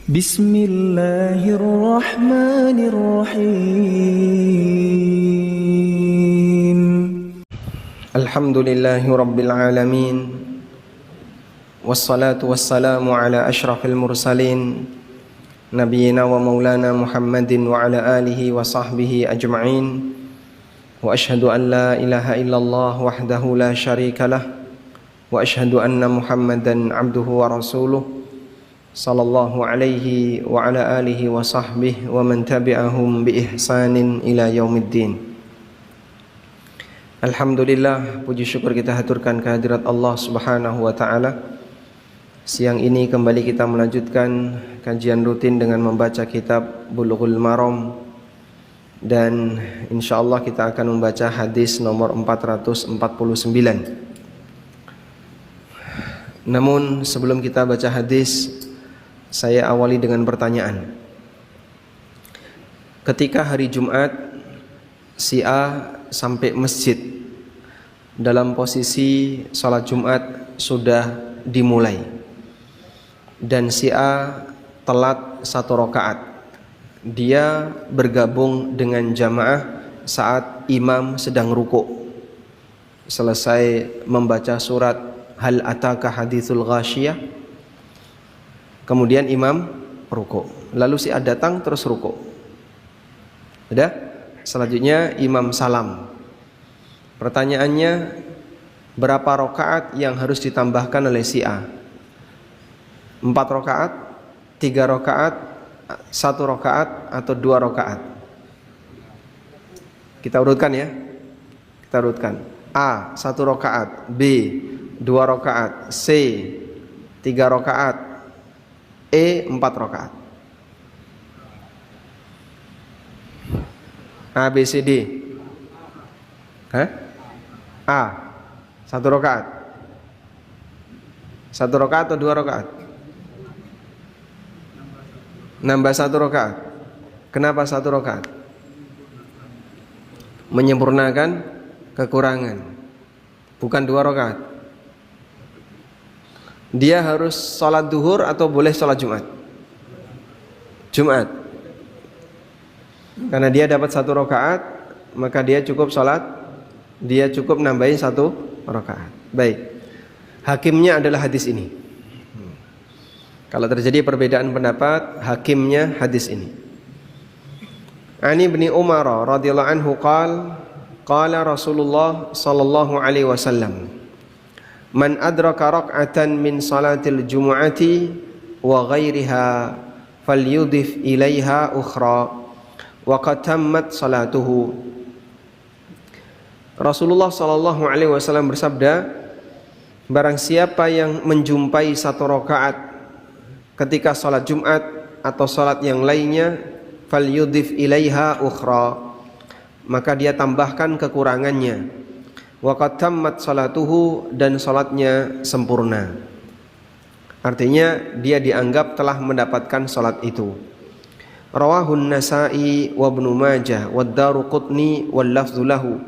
Bismillahirrahmanirrahim. Alhamdulillahi rabbil alamin. Wassalatu wassalamu ala ashrafil mursalin, nabiyina wa maulana Muhammadin wa ala alihi wa sahbihi ajma'in. Wa ashhadu an la ilaha illallah wahdahu la syarika lah, wa ashhadu anna Muhammadan abduhu wa rasuluh sallallahu alaihi wa ala alihi wa sahbihi wa man tabi'ahum bi ihsanin ila yaumiddin. Alhamdulillah, puji syukur kita haturkan kehadirat Allah Subhanahu wa taala. Siang ini kembali kita melanjutkan kajian rutin dengan membaca kitab Bulughul Maram, dan insyaallah kita akan membaca hadis nomor 449. Namun sebelum kita baca hadis, saya awali dengan pertanyaan. Ketika hari Jumat, si A sampai masjid dalam posisi sholat Jumat sudah dimulai, dan si A telat 1 rakaat. Dia bergabung dengan jamaah saat imam sedang rukuk. Selesai membaca surat Hal ataka hadithul ghasyiyah, kemudian imam rukuk, lalu si A datang terus rukuk. Sudah? Selanjutnya imam salam. Pertanyaannya, berapa rakaat yang harus ditambahkan oleh si A? 4 rakaat, 3 rakaat, 1 rakaat, atau 2 rakaat? Kita urutkan ya. Kita urutkan. A 1 rakaat, B 2 rakaat, C 3 rakaat, E 4 rakaat. A, B, C, D. A 1 rakaat. 1 rakaat atau 2 rakaat? Nambah 1 rakaat. Kenapa 1 rakaat? Menyempurnakan kekurangan. Bukan 2 rakaat. Dia harus sholat duhur atau boleh sholat Jumat? Jumat. Karena dia dapat 1 rakaat, maka dia cukup sholat, dia cukup nambahin 1 rakaat. Baik. Hakimnya adalah hadis ini. Kalau terjadi perbedaan pendapat, hakimnya hadis ini. Ani bin Umar radhiyallahu anhu qala Rasulullah sallallahu alaihi wasallam, man adraka rak'atan min salatil jumu'ati wa ghairiha falyudif ilaiha ukhra wa qad tammat salatuhu. Rasulullah sallallahu alaihi wasallam bersabda, barang siapa yang menjumpai 1 rakaat ketika salat Jumat atau salat yang lainnya, falyudif ilaiha ukhra, maka dia tambahkan kekurangannya. Wa qad tammat salatuhu, dan salatnya sempurna. Artinya dia dianggap telah mendapatkan salat itu. Rawahun Nasa'i wa Ibnu Majah wa Ad-Daruqutni wal lafdzu lahu.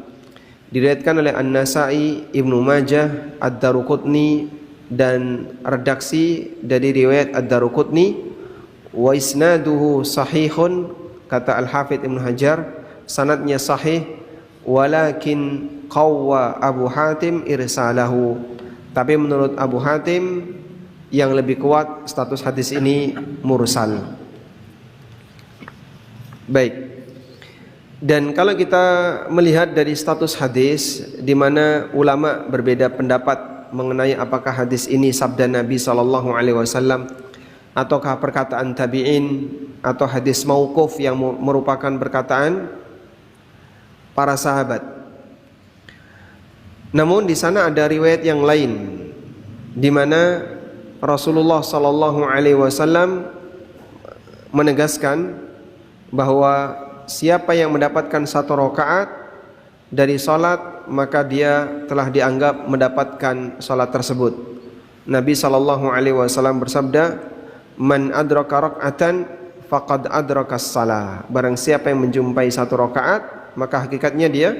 Diriwayatkan oleh An-Nasa'i, Ibnu Majah, Ad-Daruqutni, dan redaksi dari riwayat Ad-Daruqutni. Wa isnaduhu sahihun, kata Al-Hafidz Ibnu Hajar, sanadnya sahih, walakin qawwa Abu Hatim irsalahu, tapi menurut Abu Hatim yang lebih kuat status hadis ini mursal. Baik. Dan kalau kita melihat dari status hadis, di mana ulama berbeda pendapat mengenai apakah hadis ini sabda Nabi sallallahu alaihi wasallam ataukah perkataan tabi'in atau hadis mauquf yang merupakan perkataan para sahabat. Namun di sana ada riwayat yang lain di mana Rasulullah sallallahu alaihi wasallam menegaskan bahwa siapa yang mendapatkan 1 rakaat dari salat, maka dia telah dianggap mendapatkan salat tersebut. Nabi sallallahu alaihi wasallam bersabda, man adraka rak'atan faqad adrakas shalah. Barang siapa yang menjumpai 1 rakaat, maka hakikatnya dia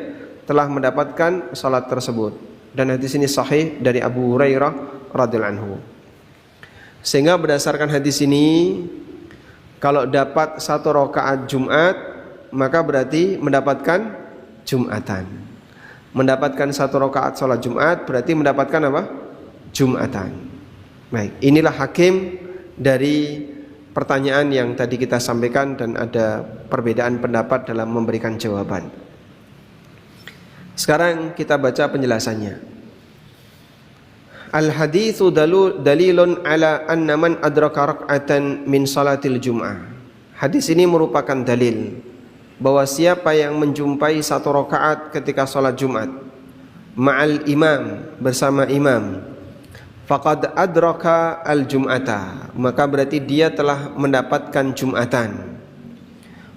telah mendapatkan salat tersebut. Dan hadis ini sahih dari Abu Hurairah radhiyallahu anhu. Sehingga berdasarkan hadis ini, Kalau dapat 1 rakaat Jumat, maka berarti mendapatkan Jumatan. Mendapatkan 1 rakaat sholat Jumat berarti mendapatkan apa? Jumatan. Baik, inilah hakim dari pertanyaan yang tadi kita sampaikan dan ada perbedaan pendapat dalam memberikan jawaban. Sekarang kita baca penjelasannya. Al-haditsu dalilun ala anna man adraka rak'atan min salatil jum'ah. Hadis ini merupakan dalil bahwa siapa yang menjumpai 1 rakaat ketika salat Jumat ma'al imam, bersama imam, faqad adraka al-jum'ata, maka berarti dia telah mendapatkan Jumatan.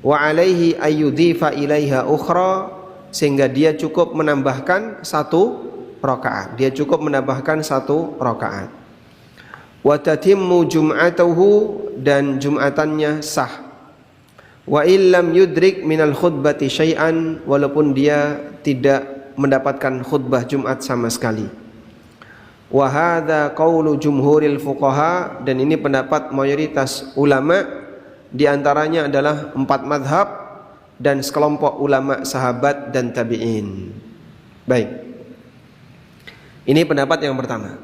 Wa alaihi ayyudhifa ilaiha ukhra, sehingga dia cukup menambahkan 1 rakaat. Dia cukup menambahkan 1 rakaat. Wa tatimmu jum'atuhu, dan jumatannya sah. Wa illam yudrik minal khutbati syai'an, walaupun dia tidak mendapatkan khutbah Jumat sama sekali. Wa hadza qaulu jumhuril fuqaha, dan ini pendapat mayoritas ulama, di antaranya adalah 4 madhab dan sekelompok ulama sahabat dan tabi'in. Baik. Ini pendapat yang pertama.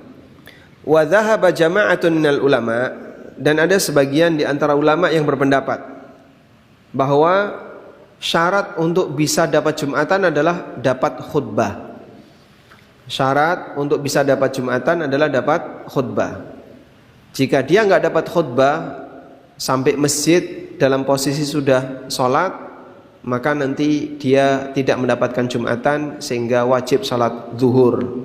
Wa dhahaba jama'atun minal ulama, dan ada sebagian di antara ulama yang berpendapat bahwa syarat untuk bisa dapat Jumatan adalah dapat khutbah. Syarat untuk bisa dapat Jumatan adalah dapat khutbah. Jika dia nggak dapat khutbah sampai masjid dalam posisi sudah sholat, maka nanti dia tidak mendapatkan Jumatan sehingga wajib sholat zuhur.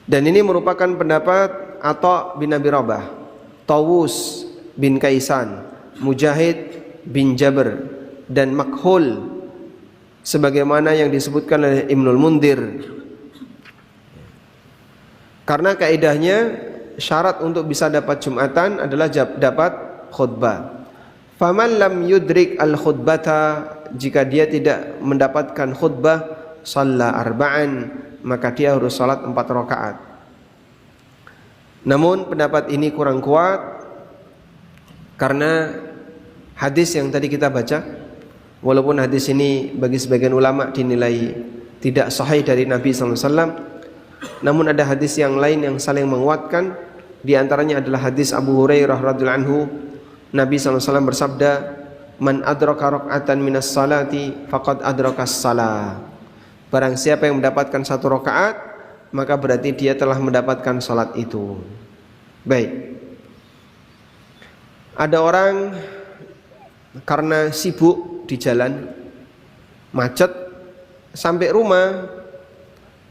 Dan ini merupakan pendapat Atha bin Abi Rabah, Tawus bin Kaisan, Mujahid bin Jabr, dan Makhul, sebagaimana yang disebutkan oleh Ibnul Mundhir. Karena kaidahnya syarat untuk bisa dapat Jumatan adalah dapat khutbah. Faman lam yudrik al khutbata, jika dia tidak mendapatkan khutbah, shalla arba'an, maka dia harus salat 4 rakaat. Namun pendapat ini kurang kuat karena hadis yang tadi kita baca, walaupun hadis ini bagi sebagian ulama dinilai tidak sahih dari Nabi SAW, namun ada hadis yang lain yang saling menguatkan. Di antaranya adalah hadis Abu Hurairah radhiyallahu anhu, Nabi SAW bersabda, "Man adraka rak'atan minas salati faqad adrakas salah." Barang siapa yang mendapatkan 1 rakaat, maka berarti dia telah mendapatkan salat itu. Baik. Ada orang karena sibuk di jalan, macet, sampai rumah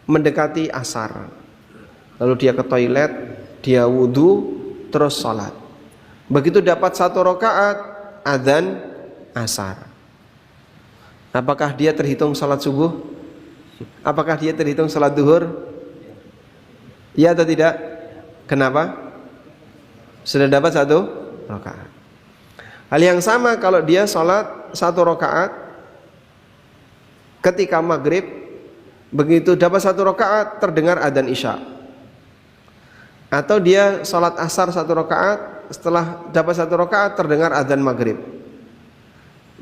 mendekati asar. Lalu dia ke toilet, dia wudu, terus salat. Begitu dapat 1 rakaat, adzan asar. Apakah dia terhitung salat subuh? Apakah dia terhitung salat duhur? Ya atau tidak? Kenapa? Sudah dapat 1 rakaat. Hal yang sama kalau dia salat 1 rakaat ketika maghrib, begitu dapat 1 rakaat terdengar adzan isya. Atau dia salat asar 1 rakaat, setelah dapat 1 rakaat terdengar adzan maghrib.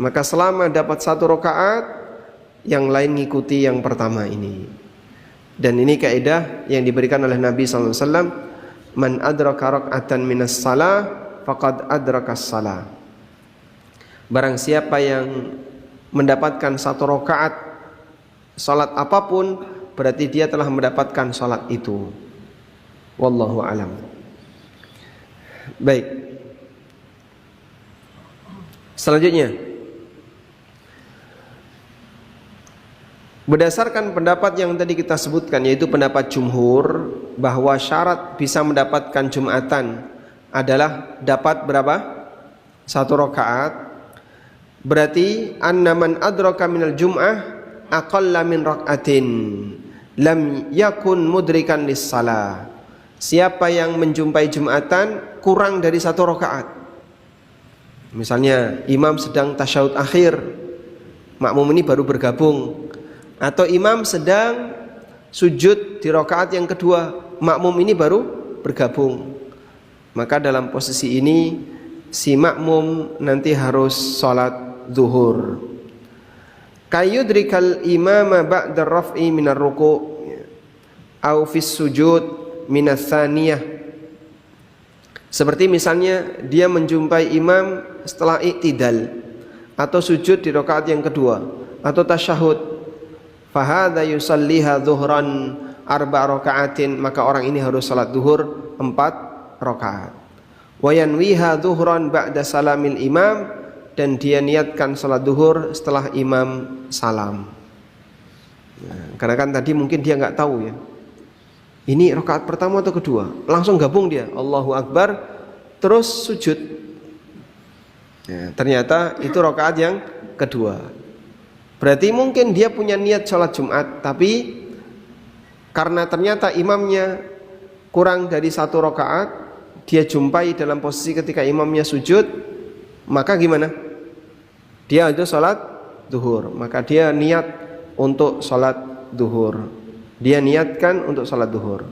Maka selama dapat 1 rakaat, yang lain ngikuti yang pertama ini. Dan ini kaidah yang diberikan oleh Nabi SAW, man adraka rak'atan minas salah faqad adrakas salah. Barang siapa yang mendapatkan 1 rakaat salat apapun, berarti dia telah mendapatkan salat itu. Wallahu alam. Baik. Selanjutnya, berdasarkan pendapat yang tadi kita sebutkan, yaitu pendapat jumhur, bahwa syarat bisa mendapatkan Jumatan adalah dapat berapa? 1 rakaat. Berarti anna man adraka minal jum'ah aqalla min rak'atin lam yakun mudrikan lis-salah. Siapa yang menjumpai Jumatan kurang dari 1 rakaat. Misalnya imam sedang tasyahud akhir, makmum ini baru bergabung, atau imam sedang sujud di rakaat yang kedua, makmum ini baru bergabung. Maka dalam posisi ini si makmum nanti harus sholat zuhur. Kayudrikal imama ba'da raf'i minar ruku' au fis sujud minas tsaniyah. Seperti misalnya dia menjumpai imam setelah i'tidal atau sujud di rakaat yang kedua atau tasyahud. Fahadha yusalliha dhuhran arba' raka'atin, maka orang ini harus salat zuhur 4 rakaat. Wa yanwiha dhuhran ba'da salamil imam, dan dia niatkan salat zuhur setelah imam salam. Nah, karena kan tadi mungkin dia nggak tahu ya, ini rakaat pertama atau kedua, langsung gabung dia Allahu Akbar terus sujud. Ya, ternyata itu rakaat yang kedua. Berarti mungkin dia punya niat sholat Jumat, tapi karena ternyata imamnya kurang dari 1 rakaat, dia jumpai dalam posisi ketika imamnya sujud, maka gimana? Dia itu sholat zuhur, maka dia niat untuk sholat zuhur. Dia niatkan untuk sholat zuhur.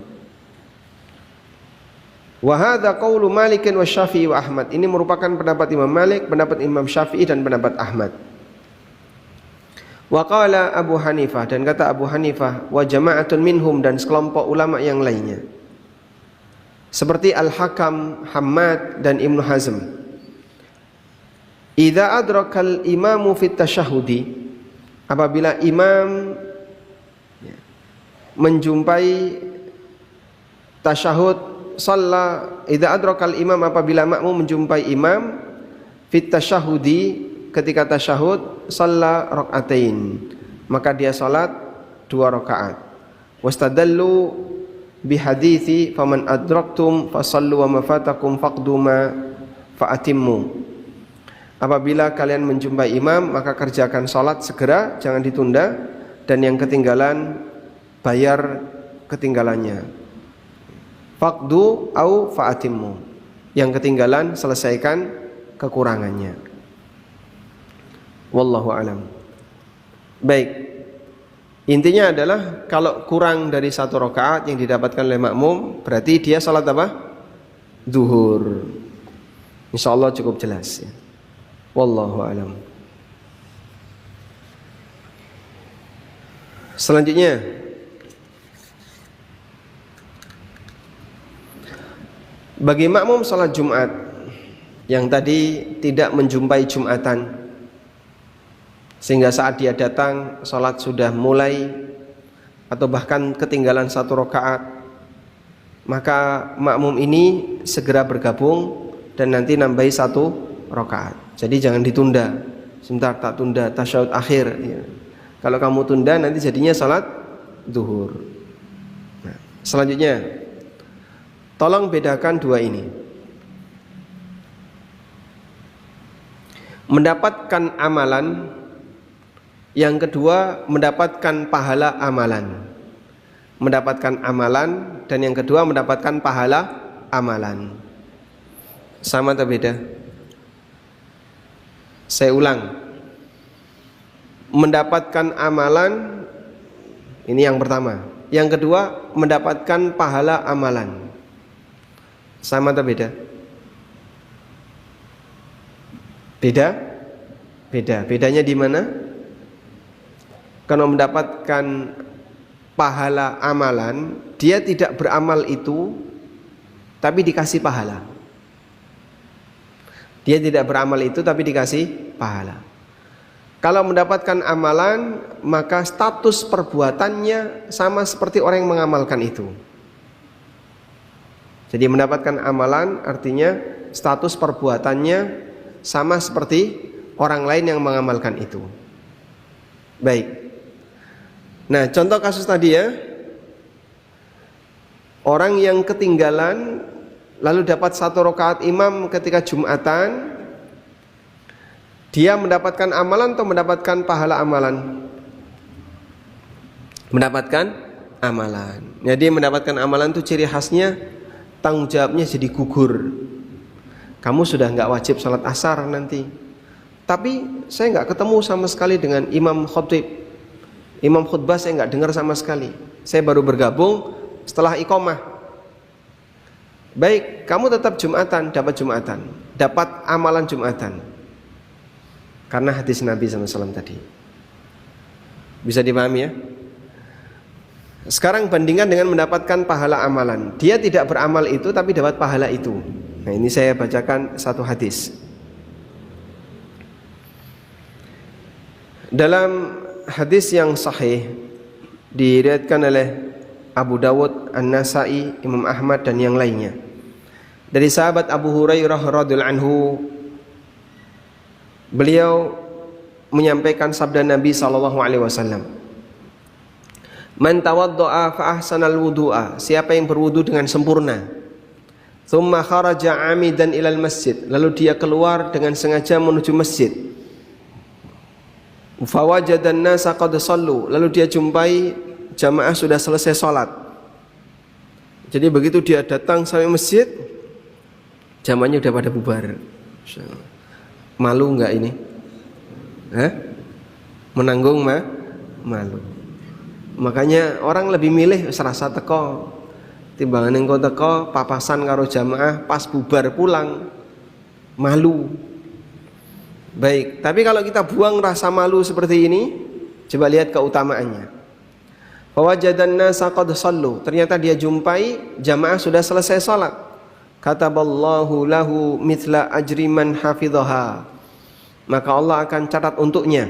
Wa hadza qaulu Malik wa Syafi'i wa Ahmad. Ini merupakan pendapat Imam Malik, pendapat Imam Syafi'i dan pendapat Ahmad. Wa qala Abu Hanifah, dan kata Abu Hanifah, wa jama'atun minhum, dan sekelompok ulama yang lainnya, seperti Al-Hakam, Hammad dan Ibnu Hazm. Idza adrakal imamu fit tasyahudi, apabila imam menjumpai tasyahud, shalla, idza adrakal imam, apabila makmum menjumpai imam fit tasyahudi, ketika tasyahud, shalla rakaatain, maka dia salat 2 rakaat. Wastadallu bihadithi faman adraktum fasallu wa mafatakum faqduma fa'atimmu. Apabila kalian menjumpai imam, maka kerjakan salat segera, jangan ditunda, dan yang ketinggalan bayar ketinggalannya. Faqdu au fa'atimmu, yang ketinggalan selesaikan kekurangannya. Wallahu alam. Baik, intinya adalah kalau kurang dari 1 rakaat yang didapatkan oleh makmum, berarti dia salat apa? Zuhur. Insyaallah cukup jelas ya. Wallahu alam. Selanjutnya, bagi makmum salat Jumat yang tadi tidak menjumpai Jumatan, sehingga saat dia datang salat sudah mulai atau bahkan ketinggalan 1 rakaat, maka makmum ini segera bergabung dan nanti nambahi 1 rakaat. Jadi jangan ditunda, sebentar tak tunda tasyahud akhir ya. Kalau kamu tunda nanti jadinya salat zuhur. Nah, selanjutnya, tolong bedakan 2 ini. Mendapatkan amalan, yang kedua mendapatkan pahala amalan. Mendapatkan amalan, dan yang kedua mendapatkan pahala amalan. Sama atau beda? Saya ulang. Mendapatkan amalan, ini yang pertama. Yang kedua mendapatkan pahala amalan. Sama atau beda? Beda? Beda. Bedanya di mana? Kalau mendapatkan pahala amalan, dia tidak beramal itu, tapi dikasih pahala. Dia tidak beramal itu, tapi dikasih pahala. Kalau mendapatkan amalan, maka status perbuatannya sama seperti orang yang mengamalkan itu. Jadi mendapatkan amalan artinya status perbuatannya sama seperti orang lain yang mengamalkan itu. Baik. Nah, contoh kasus tadi ya, orang yang ketinggalan lalu dapat 1 rakaat imam ketika Jumatan, dia mendapatkan amalan atau mendapatkan pahala amalan? Mendapatkan amalan. Jadi mendapatkan amalan itu ciri khasnya tanggung jawabnya jadi gugur. Kamu sudah nggak wajib sholat asar nanti, tapi saya nggak ketemu sama sekali dengan imam khotib, imam khutbah saya nggak dengar sama sekali. Saya baru bergabung setelah iqamah. Baik, kamu tetap Jumatan, dapat Jumatan. dapat amalan Jumatan. Karena hadis Nabi SAW tadi. Bisa dipahami ya? Sekarang bandingkan dengan mendapatkan pahala amalan. Dia tidak beramal itu tapi dapat pahala itu. Nah, ini saya bacakan satu hadis. Dalam hadis yang sahih diriwayatkan oleh Abu Dawud, An-Nasa'i, Imam Ahmad dan yang lainnya. Dari sahabat Abu Hurairah radhiyallahu anhu, beliau menyampaikan sabda Nabi sallallahu alaihi wasallam, "Man tawaddaa fa ahsanal wudu'a," siapa yang berwudu dengan sempurna, "tsumma kharaja 'amidan ilal masjid," lalu dia keluar dengan sengaja menuju masjid, "fa wajada an-nasa qad shallu," lalu dia jumpai jamaah sudah selesai salat. Jadi begitu dia datang sampai masjid, jamaahnya udah pada bubar. Malu enggak ini? Menanggung malu. Makanya orang lebih milih serasa teko timbangan engko teko papasan karo jamaah pas bubar pulang malu. Baik, tapi kalau kita buang rasa malu seperti ini, coba lihat keutamaannya. Fawajadan nasa qad shallu, ternyata dia jumpai jamaah sudah selesai salat. Kataballahu lahu mithla ajri man hafidhaha, maka Allah akan catat untuknya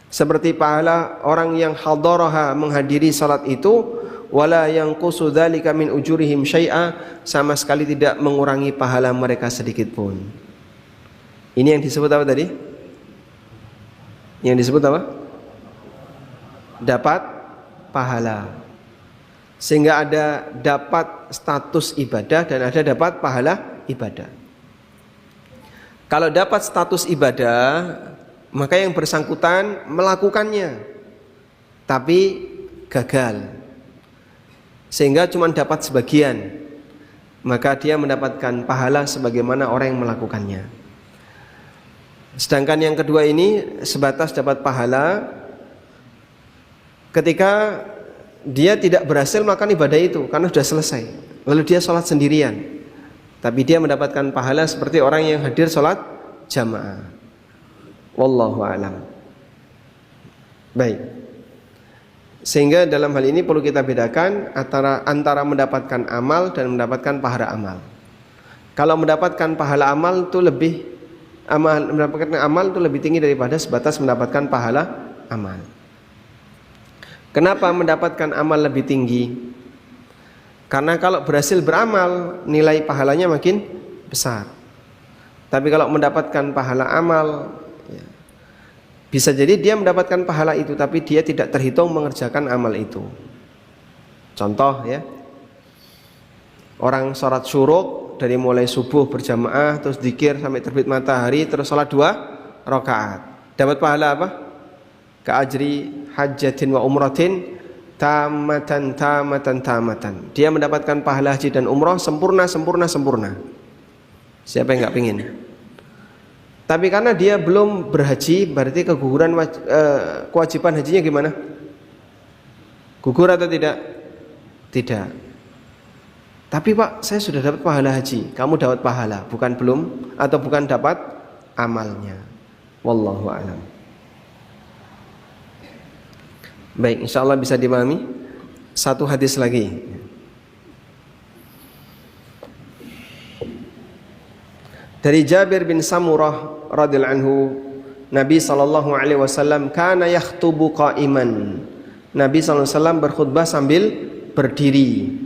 seperti pahala orang yang hadaraha, menghadiri salat itu, wala yanqusu dzalika min ujurihim syai'a, sama sekali tidak mengurangi pahala mereka sedikit pun. Ini yang disebut apa tadi? Yang disebut apa? Dapat pahala. Sehingga ada dapat status ibadah dan ada dapat pahala ibadah. Kalau dapat status ibadah, maka yang bersangkutan melakukannya tapi gagal, sehingga cuma dapat sebagian, maka dia mendapatkan pahala sebagaimana orang yang melakukannya. Sedangkan yang kedua ini sebatas dapat pahala ketika dia tidak berhasil melakukan ibadah itu karena sudah selesai, lalu dia sholat sendirian, tapi dia mendapatkan pahala seperti orang yang hadir sholat jamaah. Wallahu a'lam. Baik. Sehingga dalam hal ini perlu kita bedakan antara mendapatkan amal dan mendapatkan pahala amal. Kalau mendapatkan pahala amal itu mendapatkan amal itu lebih tinggi daripada sebatas mendapatkan pahala amal. Kenapa mendapatkan amal lebih tinggi? Karena kalau berhasil beramal, nilai pahalanya makin besar. Tapi kalau mendapatkan pahala amal, ya, bisa jadi dia mendapatkan pahala itu, tapi dia tidak terhitung mengerjakan amal itu. Contoh ya, orang sholat syuruk dari mulai subuh berjamaah, terus dzikir sampai terbit matahari, terus sholat 2 rakaat. Dapat pahala apa? Ka'ajri hajjatin wa umratin tamatan. Dia mendapatkan pahala haji dan umrah sempurna. Siapa yang nggak pingin? Tapi karena dia belum berhaji, berarti keguguran kewajiban hajinya gimana? Gugur atau tidak? Tidak. Tapi Pak, saya sudah dapat pahala haji. Kamu dapat pahala, bukan belum, atau bukan dapat amalnya. Wallahu a'lam. Baik, insyaallah bisa dipahami. Satu hadis lagi. Dari Jabir bin Samurah radhiyallahu anhu, Nabi sallallahu alaihi wasallam kana yakhutubu qa'iman. Nabi sallallahu alaihi wasallam berkhutbah sambil berdiri.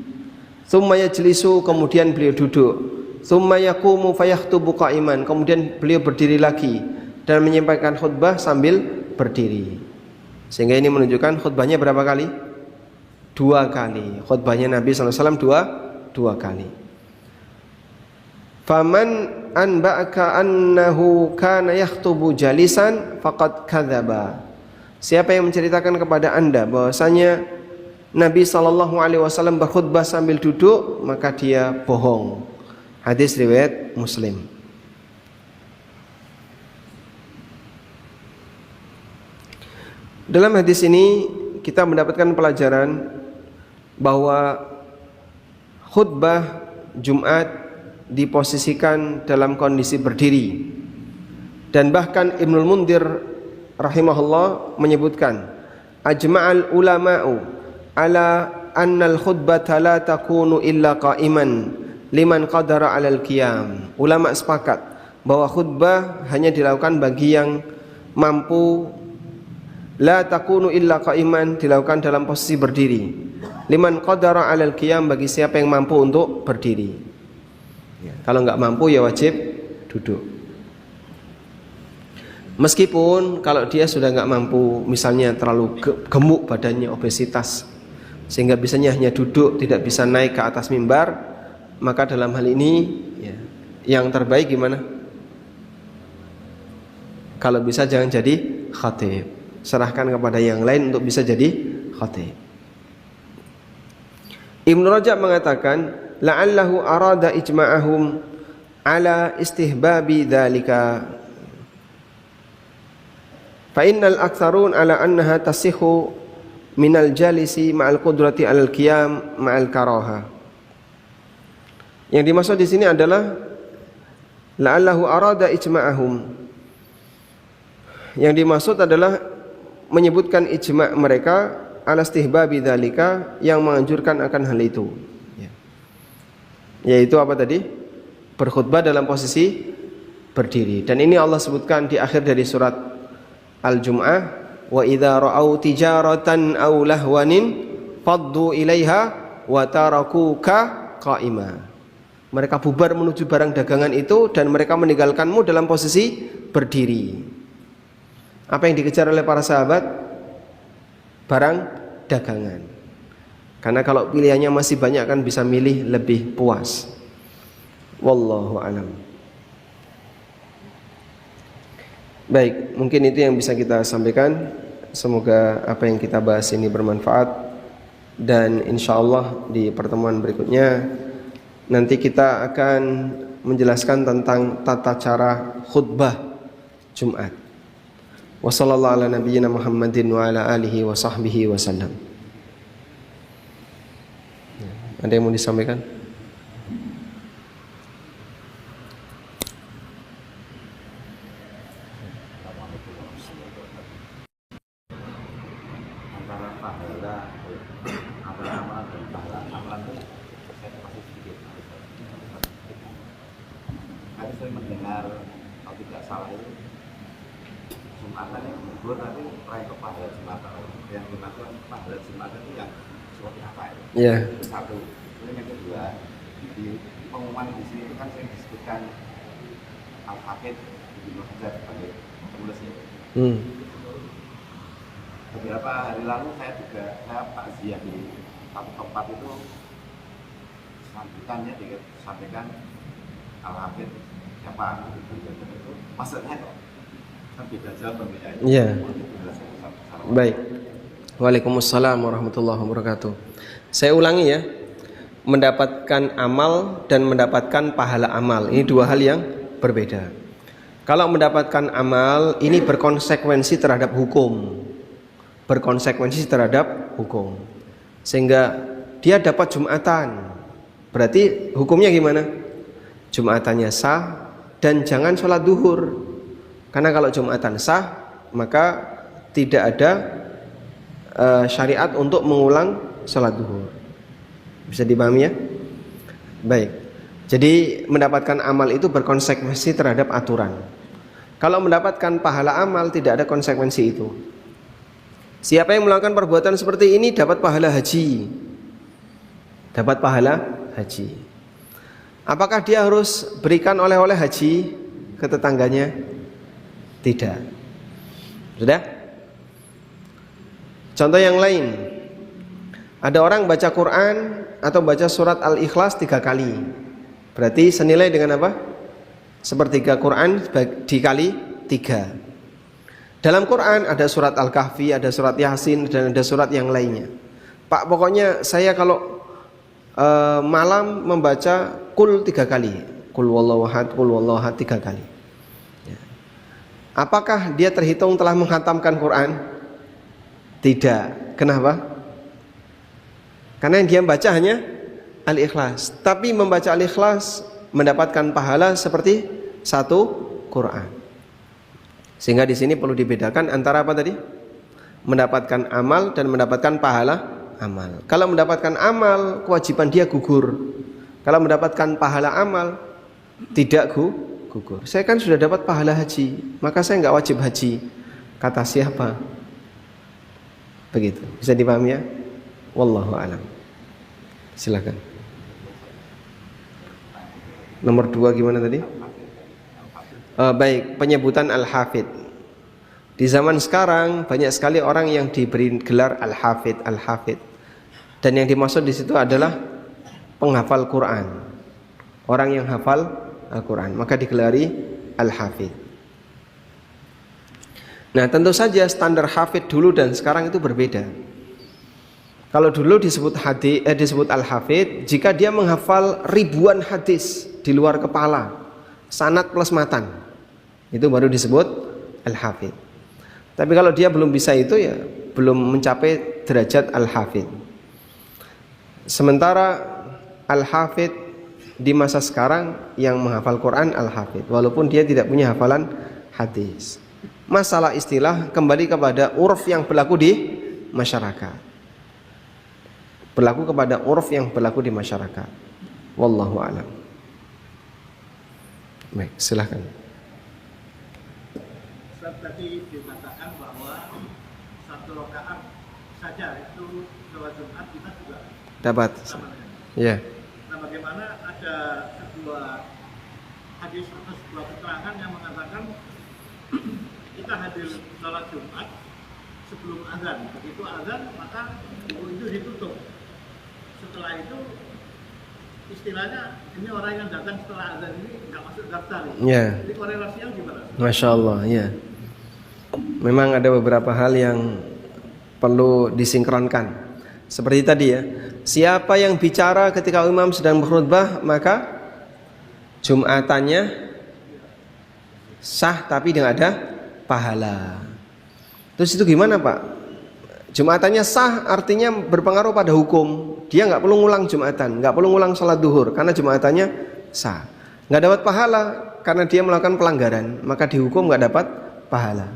Tsumma yajlisu, kemudian beliau duduk. Tsumma yaqumu fayakhtubu qa'iman, kemudian beliau berdiri lagi dan menyampaikan khutbah sambil berdiri. Sehingga ini menunjukkan khutbahnya berapa kali? 2 kali. Khutbahnya Nabi sallallahu alaihi wasallam dua kali. Faman anba'aka annahu kana yakhtubu jalisan faqad kadzaba. Siapa yang menceritakan kepada Anda bahwasanya Nabi sallallahu alaihi wasallam berkhutbah sambil duduk, maka dia bohong. Hadis riwayat Muslim. Dalam hadis ini kita mendapatkan pelajaran bahwa khutbah Jumat diposisikan dalam kondisi berdiri. Dan bahkan Ibnul Mundhir rahimahullah menyebutkan, ajma'al ulama'u ala annal khutbata la takunu illa qa'iman liman qadara 'alal qiyam. Ulama sepakat bahwa khutbah hanya dilakukan bagi yang mampu, la takunu illa qa'iman, dilakukan dalam posisi berdiri, liman qadara 'alal qiyam, bagi siapa yang mampu untuk berdiri. Kalau enggak mampu ya wajib duduk. Meskipun kalau dia sudah enggak mampu, misalnya terlalu gemuk badannya, obesitas, sehingga bisanya hanya duduk, tidak bisa naik ke atas mimbar, maka dalam hal ini ya, yang terbaik gimana? Kalau bisa jangan jadi khatib, serahkan kepada yang lain untuk bisa jadi khatib. Ibnu Rajab mengatakan, la'allahu arada ijma'ahum ala istihbabi dzalika, fa innal aktsarun ala annaha tasihhu minal jalisi ma'al qudrati alal qiyam ma'al karaha. Yang dimaksud di sini adalah la'allahu arada ijma'ahum. Yang dimaksud adalah menyebutkan ijma' mereka ala istihbabi dzalika, yang menganjurkan akan hal itu. Yaitu apa tadi? Berkhutbah dalam posisi berdiri. Dan ini Allah sebutkan di akhir dari surat Al-Jum'ah, wa idza ra'au tijaratan aw lahwanin faddu ilaiha wa tarakuka qa'ima. Mereka bubar menuju barang dagangan itu dan mereka meninggalkanmu dalam posisi berdiri. Apa yang dikejar oleh para sahabat? Barang dagangan. Karena kalau pilihannya masih banyak kan bisa milih lebih puas. Wallahu alam. Baik, mungkin itu yang bisa kita sampaikan. Semoga apa yang kita bahas ini bermanfaat. Dan insya Allah di pertemuan berikutnya nanti kita akan menjelaskan tentang tata cara khutbah Jumat. Wassallallahu ala nabiyyina Muhammadin wa ala alihi wa sahbihi wasallam. Ada yang mau disampaikan? Saya mendengar, kalau tidak salah itu Jumatan yang gugur nanti raih ke pahala Jumatan, yang dimaksud pahala Jumatan itu yang seperti apa itu? Ya. Itu satu. Kemudian yang kedua, di pengumuman di sini kan saya disebutkan Al-Hafidz Ibnu Hajar sebagai penulisnya. Beberapa hari lalu saya takziah di satu tempat itu, sambutannya disampaikan Al-Hafidz siapa itu maksudnya kok kan beda jauh pembedanya. Iya. Baik. Waalaikumsalam warahmatullahi wabarakatuh. Saya ulangi ya. Mendapatkan amal dan mendapatkan pahala amal, ini dua hal yang berbeda. Kalau mendapatkan amal ini berkonsekuensi terhadap hukum. Berkonsekuensi terhadap hukum. Sehingga dia dapat Jumatan. Berarti hukumnya gimana? Jumatannya sah dan jangan sholat duhur, karena kalau Jumatan sah maka tidak ada syariat untuk mengulang sholat duhur. Bisa dipahami ya? Baik. Jadi mendapatkan amal itu berkonsekuensi terhadap aturan. Kalau mendapatkan pahala amal tidak ada konsekuensi itu. Siapa yang melakukan perbuatan seperti ini dapat pahala haji. Dapat pahala haji. Apakah dia harus berikan oleh-oleh haji ke tetangganya? Tidak. Sudah? Contoh yang lain. Ada orang baca Quran atau baca surat Al-Ikhlas 3 kali. Berarti senilai dengan apa? Sepertiga Quran dikali 3. Dalam Quran ada surat Al-Kahfi, ada surat Yasin, dan ada surat yang lainnya. Pak, pokoknya saya kalau malam membaca kul 3 kali, kul wallahu ahad 3 kali. Apakah dia terhitung telah menghatamkan Quran? Tidak. Kenapa? Karena yang dia baca hanya Al-Ikhlas. Tapi membaca Al-Ikhlas mendapatkan pahala seperti satu Quran. Sehingga di sini perlu dibedakan antara apa tadi? Mendapatkan amal dan mendapatkan pahala amal. Kalau mendapatkan amal, kewajiban dia gugur. Kalau mendapatkan pahala amal, tidak gugur. Saya kan sudah dapat pahala haji, maka saya nggak wajib haji. Kata siapa? Begitu. Bisa dipahami ya? Wallahu a'lam. Silakan. Nomor 2 gimana tadi? Baik, penyebutan Al-Hafidh. Di zaman sekarang banyak sekali orang yang diberi gelar Al-Hafidh, Al-Hafidh. Dan yang dimaksud di situ adalah penghafal Quran. Orang yang hafal Al-Quran, maka digelari Al-Hafidh. Nah, tentu saja standar hafidh dulu dan sekarang itu berbeda. Kalau dulu disebut disebut Al-Hafidh jika dia menghafal ribuan hadis di luar kepala, sanad plus matan. Itu baru disebut Al-Hafidh. Tapi kalau dia belum bisa itu, ya belum mencapai derajat Al-Hafidh. Sementara Al-Hafidh di masa sekarang yang menghafal Quran Al-Hafidh, walaupun dia tidak punya hafalan hadis. Masalah istilah kembali kepada uruf yang berlaku di masyarakat. Berlaku kepada uruf yang berlaku di masyarakat. Wallahu a'lam. Baik, silahkan. Ustaz tadi dikatakan bahwa 1 rakaat saja itu sholat Jumat kita juga Dapat. Ya. Nah, bagaimana ada sebuah hadis atau sebuah keterangan yang mengatakan kita hadir sholat Jumat sebelum azan. Begitu azan maka buku itu ditutup. Setelah itu istilahnya ini orang yang datang setelah azan ini nggak masuk daftar. Ya. Jadi korelasinya gimana? Masya Allah, ya. Memang ada beberapa hal yang perlu disinkronkan. Seperti tadi ya, siapa yang bicara ketika imam sedang berkhutbah maka Jumatannya sah tapi tidak ada pahala. Terus itu gimana Pak? Jumatannya sah artinya berpengaruh pada hukum. Dia nggak perlu ngulang Jumatan, nggak perlu ngulang sholat duhur karena Jumatannya sah. Nggak dapat pahala karena dia melakukan pelanggaran, maka dihukum nggak dapat pahala.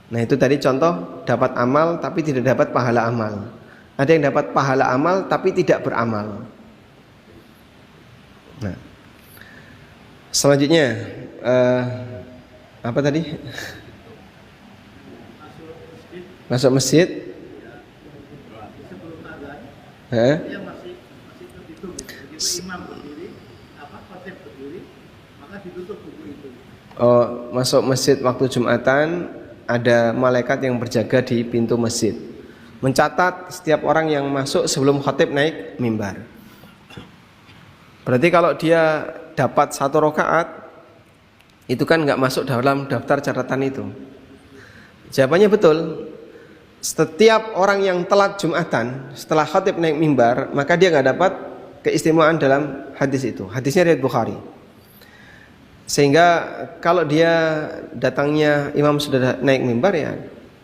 Nah itu tadi contoh dapat amal tapi tidak dapat pahala amal. Ada yang dapat pahala amal tapi tidak beramal. Nah, selanjutnya apa tadi? Masuk masjid. Sebelum azan dia masih terhitung. Begitu imam berdiri, khotib berdiri, maka ditutup buku itu. Oh, masuk masjid waktu Jumatan ada malaikat yang berjaga di pintu masjid, mencatat setiap orang yang masuk sebelum khotib naik mimbar. Berarti kalau dia dapat 1 rakaat itu kan nggak masuk dalam daftar catatan itu. Jawabannya betul. Setiap orang yang telat Jumatan setelah khatib naik mimbar, maka dia nggak dapat keistimewaan dalam hadis itu. Hadisnya riwayat Bukhari. Sehingga kalau dia datangnya imam sudah naik mimbar, ya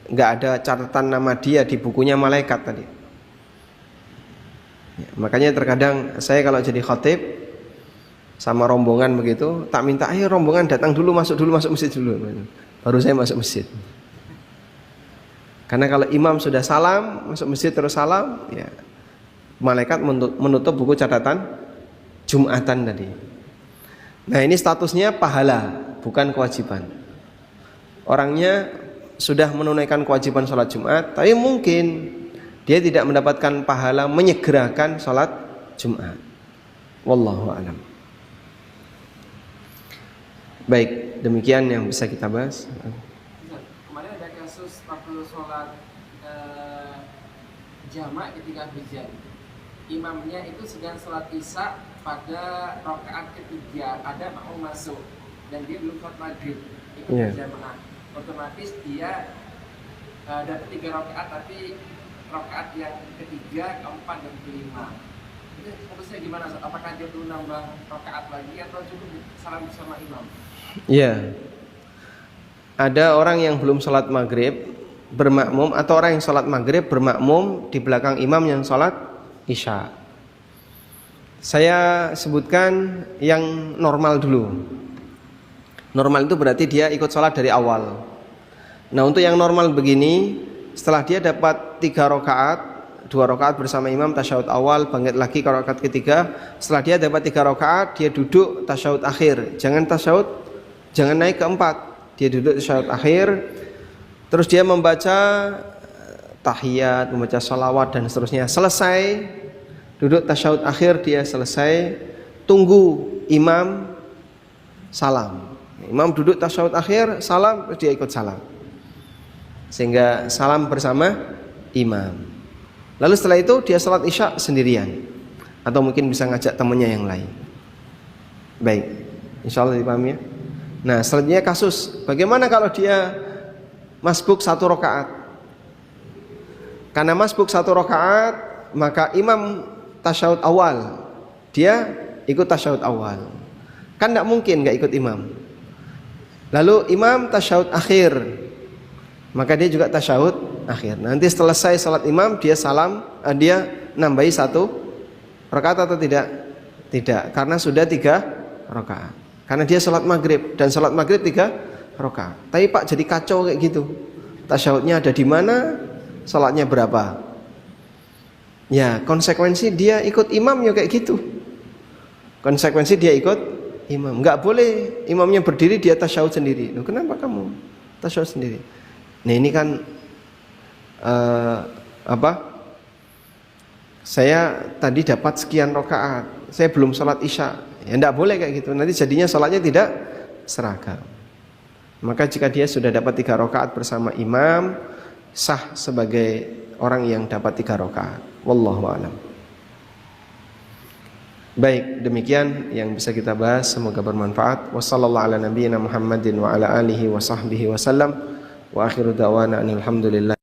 nggak ada catatan nama dia di bukunya malaikat tadi. Ya, makanya terkadang saya kalau jadi khatib sama rombongan begitu, tak minta ayo rombongan datang dulu masuk masjid dulu, baru saya masuk masjid. Karena kalau imam sudah salam, masuk masjid terus salam, ya malaikat menutup buku catatan Jumatan tadi. Nah ini statusnya pahala, bukan kewajiban. Orangnya sudah menunaikan kewajiban sholat Jumat, tapi mungkin dia tidak mendapatkan pahala menyegerakan sholat Jumat. Wallahu a'lam. Baik, demikian yang bisa kita bahas. Kemarin ada kasus waktu sholat jamak ketika hujan, imamnya itu sedang sholat isya pada rakaat ketiga, ada makmum masuk dan dia belum sholat maghrib, ikut berjamaah. Otomatis dia dapat 3 rakaat, tapi rakaat yang ketiga, keempat dan kelima. Itu fokusnya gimana? Apakah dia perlu nambah rakaat lagi atau cukup salam bersama imam? Iya. Ada orang yang belum sholat maghrib bermakmum, atau orang yang sholat maghrib bermakmum di belakang imam yang sholat isya. Saya sebutkan yang normal dulu. Normal itu berarti dia ikut sholat dari awal. Nah, untuk yang normal begini, setelah dia dapat 3 rakaat, 2 rakaat bersama imam tasyahud awal, bangkit lagi ke rakaat ketiga. Setelah dia dapat 3 rakaat, dia duduk tasyahud akhir. Jangan naik ke 4. Dia duduk tasyahud akhir. Terus dia membaca tahiyat, membaca sholawat dan seterusnya. Selesai duduk tasyahud akhir, dia selesai, tunggu imam salam. Imam duduk tasyahud akhir, salam, terus dia ikut salam. Sehingga salam bersama imam. Lalu setelah itu dia salat isya sendirian, atau mungkin bisa ngajak temannya yang lain. Baik, insya Allah dipahami ya. Nah, selanjutnya kasus, bagaimana kalau dia masbuk 1 rakaat? Karena masbuk 1 rakaat, maka imam tasyahud awal, dia ikut tasyahud awal. Kan tidak mungkin nggak ikut imam. Lalu imam tasyahud akhir, maka dia juga tasyahud akhir. Nanti selesai salat imam, dia salam, dia nambahi 1 rakaat atau tidak? Tidak, karena sudah 3 rakaat. Karena dia salat maghrib, dan salat maghrib 3 rakaat. Tapi Pak jadi kacau kayak gitu. Tasyahudnya ada di mana? Salatnya berapa? Ya, konsekuensi dia ikut imam ya kayak gitu. Konsekuensi dia ikut imam. Enggak boleh imamnya berdiri, dia tasyahud sendiri. Loh, kenapa kamu tasyahud sendiri? Nah, ini kan saya tadi dapat sekian rakaat, saya belum sholat isya. Ya enggak boleh kayak gitu. Nanti jadinya sholatnya tidak seragam. Maka jika dia sudah dapat 3 rakaat bersama imam, sah sebagai orang yang dapat 3 rakaat. Wallahu a'lam. Baik, demikian yang bisa kita bahas, semoga bermanfaat. Wassallallahu ala nabiyyina Muhammadin wa ala alihi wa sahbihi wasallam. Wa akhiru da'wana alhamdulillah.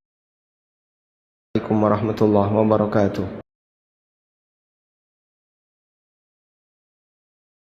Assalamualaikum warahmatullahi wabarakatuh.